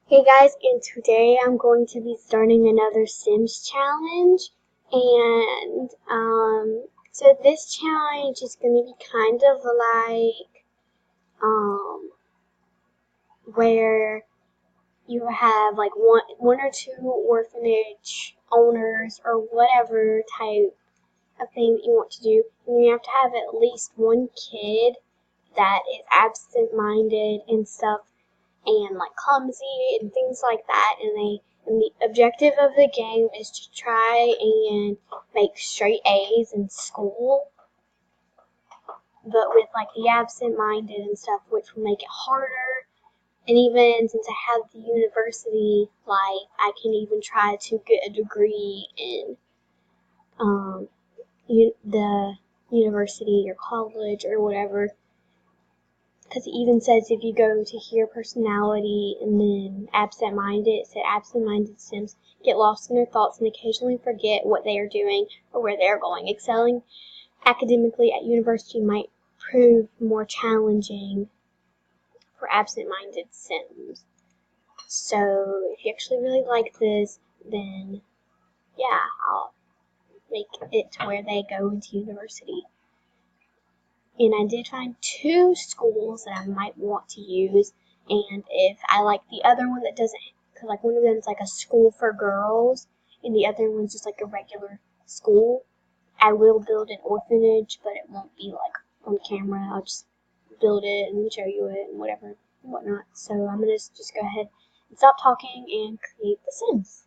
Hey guys, and today I'm going to be starting another Sims challenge. And so this challenge is going to be kind of like where you have like one or two orphanage owners or whatever type of thing that you want to do, and you have to have at least one kid that is absent-minded and stuff and like clumsy and things like that, and the objective of the game is to try and make straight A's in school, but with like the absent-minded and stuff, which will make it harder. And even since I have the university life, I can even try to get a degree in the university or college or whatever. Because it even says if you go to here personality and then absent-minded, it said absent-minded Sims get lost in their thoughts and occasionally forget what they are doing or where they are going. Excelling academically at university might prove more challenging for absent-minded Sims. So if you actually really like this, then yeah, I'll make it to where they go into university. And I did find two schools that I might want to use, and if I like the other one that doesn't, because like one of them is like a school for girls, and the other one's just like a regular school, I will build an orphanage, but it won't be like on camera. I'll just build it and show you it and whatever and whatnot. So I'm gonna just go ahead and stop talking and create the Sims.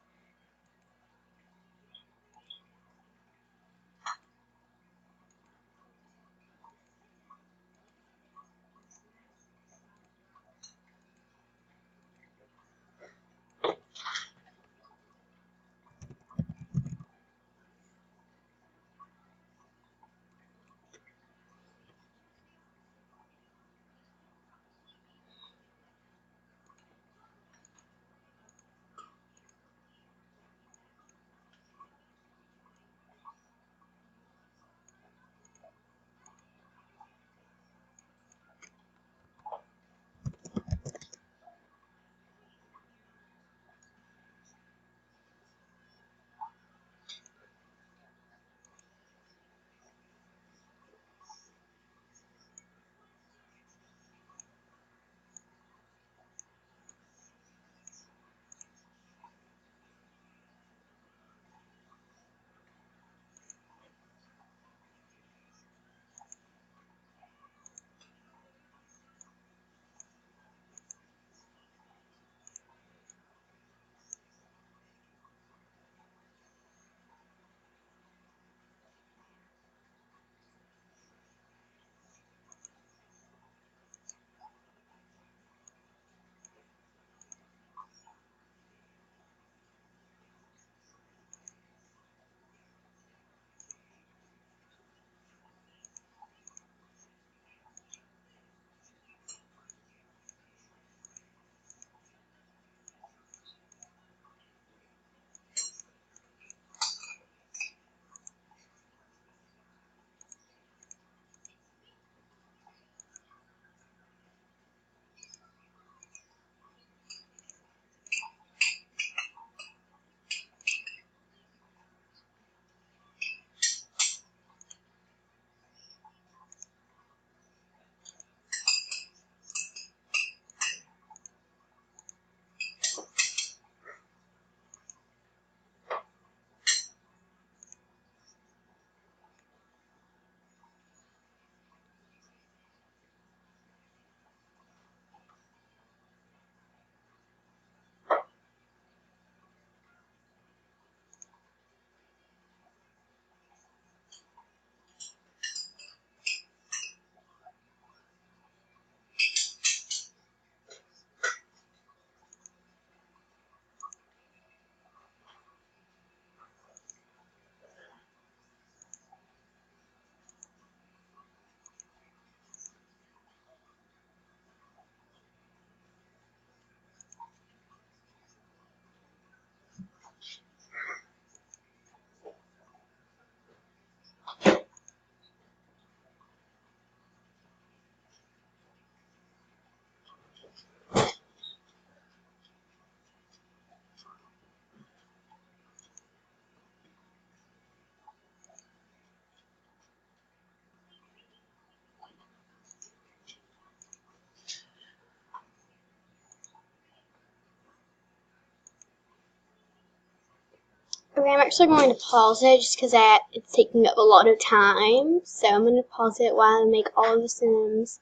Okay, I'm actually going to pause it just because it's taking up a lot of time. So I'm going to pause it while I make all of the Sims.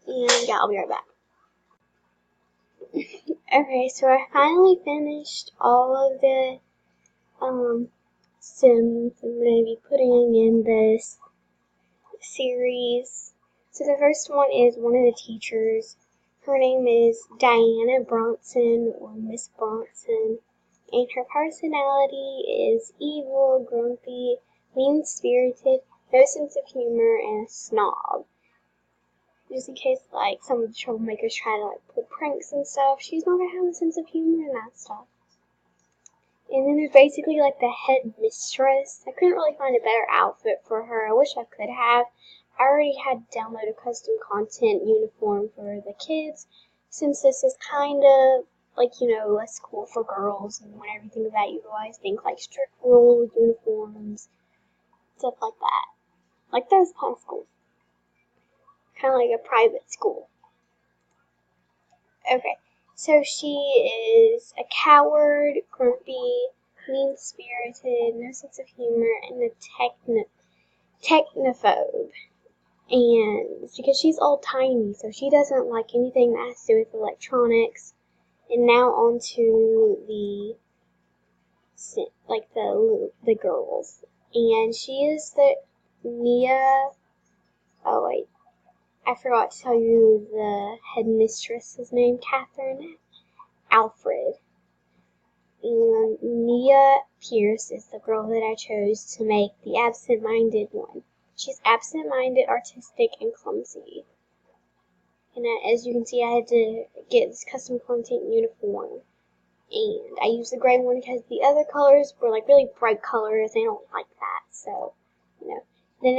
And yeah, I'll be right back. Okay, so I finally finished all of the Sims I'm going to be putting in this series. So the first one is one of the teachers. Her name is Diana Bronson, or Miss Bronson, and her personality is evil, grumpy, mean-spirited, no sense of humor, and a snob. Just in case, like, some of the troublemakers try to, like, pull pranks and stuff, she's not gonna have a sense of humor and that stuff. And then there's basically, like, the head mistress. I couldn't really find a better outfit for her. I wish I could have. I already had downloaded a custom content uniform for the kids, since this is kind of, like, you know, less cool for girls, and whenever you think of that, you always think, like, strict rule uniforms, stuff like that. Like those kind of schools. Kind of like a private school. Okay, so she is a coward, grumpy, mean-spirited, no sense of humor, and a technophobe. And it's because she's all tiny, so she doesn't like anything that has to do with electronics. And now on to the girls. And she is the Mia. Oh wait, I forgot to tell you the headmistress's name, Catherine Alfred. And Mia Pierce is the girl that I chose to make the absent-minded one. She's absent-minded, artistic, and clumsy. And as you can see, I had to get this custom content uniform. And I used the gray one because the other colors were like really bright colors. I don't like that. So, you know. The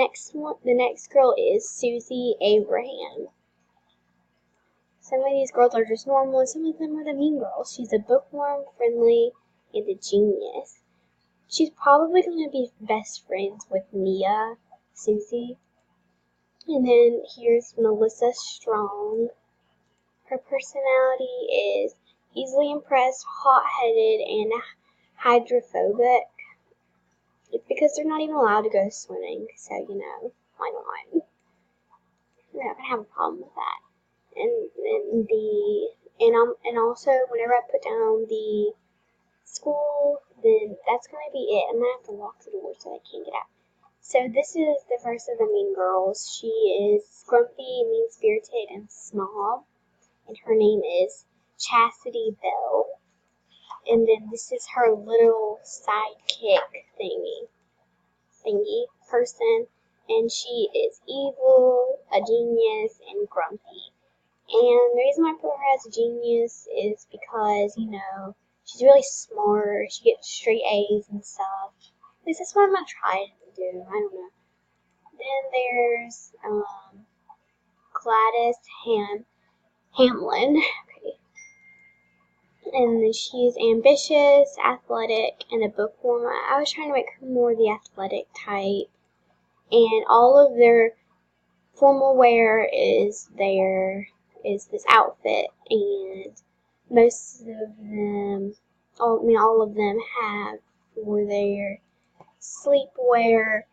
next girl is Susie Abraham. Some of these girls are just normal, and some of them are the mean girls. She's a bookworm, friendly, and a genius. She's probably going to be best friends with Mia, Susie. And then here's Melissa Strong. Her personality is easily impressed, hot-headed, and hydrophobic. It's because they're not even allowed to go swimming, so, you know, why not? We're not going to have a problem with that. And also, whenever I put down the school, then that's going to be it. I'm going to have to lock the door so they can't get out. So this is the first of the mean girls. She is grumpy, mean-spirited, and snob. And her name is Chastity Bell. And then this is her little sidekick thingy person. And she is evil, a genius, and grumpy. And the reason why I put her as a genius is because, you know, she's really smart. She gets straight A's and stuff. At least that's what I'm going to try to do. I don't know. Then there's Gladys Hamlin. Okay. And then she's ambitious, athletic, and a bookworm. I was trying to make her more the athletic type. And all of their formal wear is this outfit, and most of them, all of them have for their sleepwear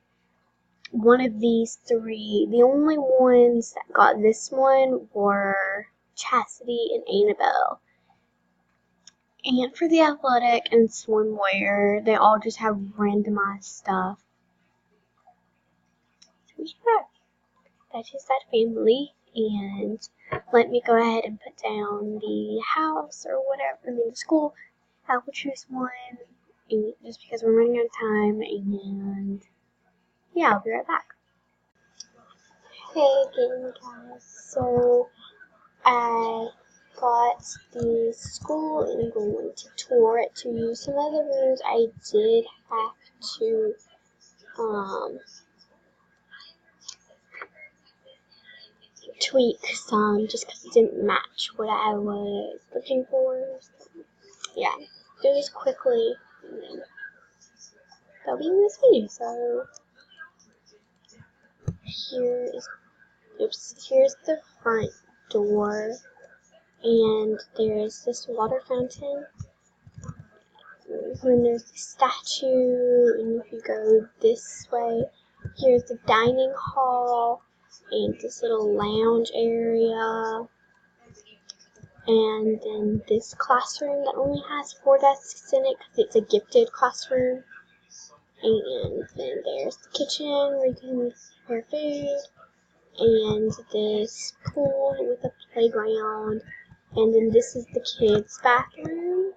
one of these three. The only ones that got this one were Chastity and Annabelle. And for the athletic and swimwear, they all just have randomized stuff. So yeah, that is that family. And let me go ahead and put down the house or whatever, the school. I will choose one, and just because we're running out of time, and yeah, I'll be right back. Hey again, guys. So I got the school and I'm going to tour it. To use some of the rooms, I did have to tweak some just because it didn't match what I was looking for. So, yeah, do this quickly and then they'll be in this video. So here's the front door, and there's this water fountain, When there's the statue, and if you go this way, here's the dining hall, and this little lounge area, and then this classroom that only has 4 desks in it because it's a gifted classroom, and then there's the kitchen where you can prepare food, and this pool with a playground, and then this is the kids' bathroom.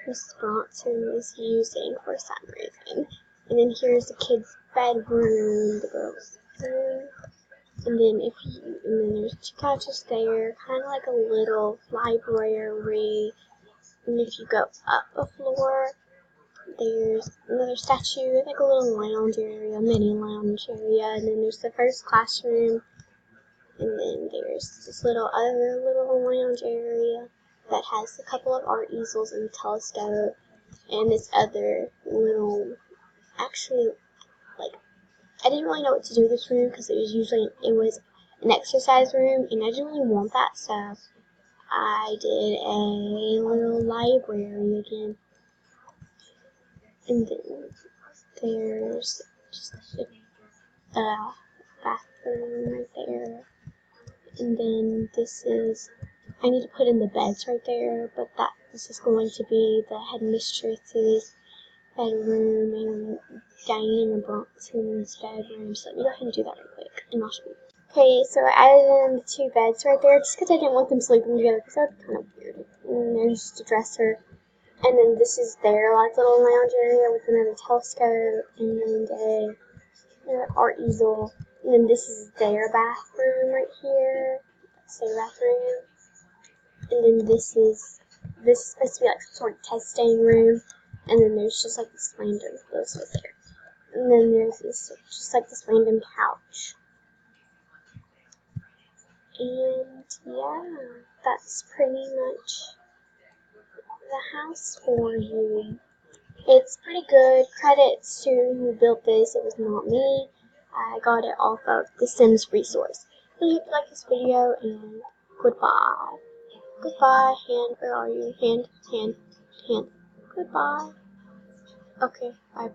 Miss Bronson is using for some reason. And then here's the kids' bedroom, the girls' room. And then there's 2 couches there, kind of like a little library. And if you go up a floor, there's another statue, like a little lounge area, mini lounge area. And then there's the first classroom. And then there's this other little lounge area that has a couple of art easels and a telescope, and this other little, actually, like, I didn't really know what to do with this room because it was an exercise room, and I didn't really want that, so I did a little library again. And then there's just a bathroom right there. And then I need to put in the beds right there, but this is going to be the headmistress's bedroom and Diana Bronson's bedroom. So let me go ahead and do that real quick, and I'll show you. Okay, so I added in the 2 beds right there, just because I didn't want them sleeping together, because that would be kind of weird. And there's just a dresser. And then this is their little lounge area with another telescope and another art easel. And then this is their bathroom right here. That's their bathroom. And then this is supposed to be like some sort of testing room. And then there's just like this random this right there. And then there's this random couch. And yeah, that's pretty much the house for you. It's pretty good. Credits to who built this. It was not me. I got it off of the Sims resource. So I hope you like this video, and goodbye. Goodbye, hand. Where are you? Hand. Goodbye. Okay, bye.